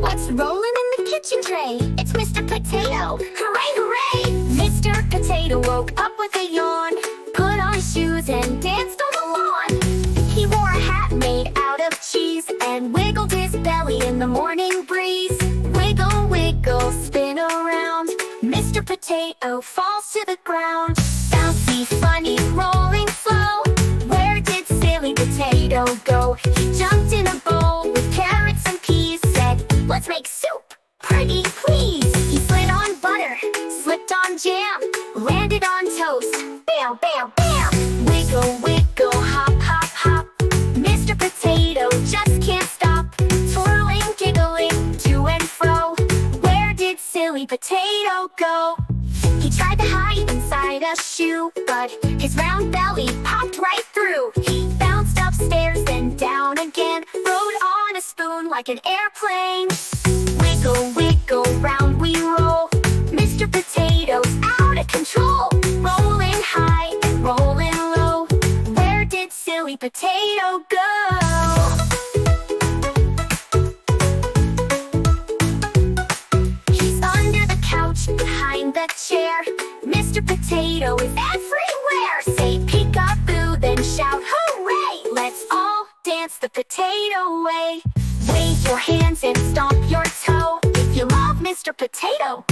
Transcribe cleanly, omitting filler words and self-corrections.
What's rolling in the kitchen tray? It's Mr. Potato. Hooray, hooray! Mr. Potato woke up with a yawn, put on his shoes and danced on the lawn. He wore a hat made out of cheese and wiggled his belly in the morning breeze. Wiggle, wiggle, spin around. Mr. Potato falls to the ground. Bouncy, funny, rolling flow. Where did Silly Potato go? He jumped in a bowl with carrots and peas. Said, let's make soup, pretty please. He slid on butter, slipped on jam, landed on toast. Bam, bam, bam. Wiggle, wiggle, hop, hop, hop. Mr. Potato just can't stop. Twirling, giggling, to and fro. Where did Silly Potato go? He tried to hide inside a shoe, but his round belly popped right through. He bounced upstairs, then down again, rode on a spoon like an airplane. Wiggle, wiggle, round we roll. Mr. Potato's out of control. Rolling high and rolling low. Where did Silly Potato go? He's under the couch, behind the chair. Mr. Potato is everywhere. Say peekaboo, then shout hooray. Let's all dance the potato way. Wave your hands and stomp your toe if you love Mr. Potato.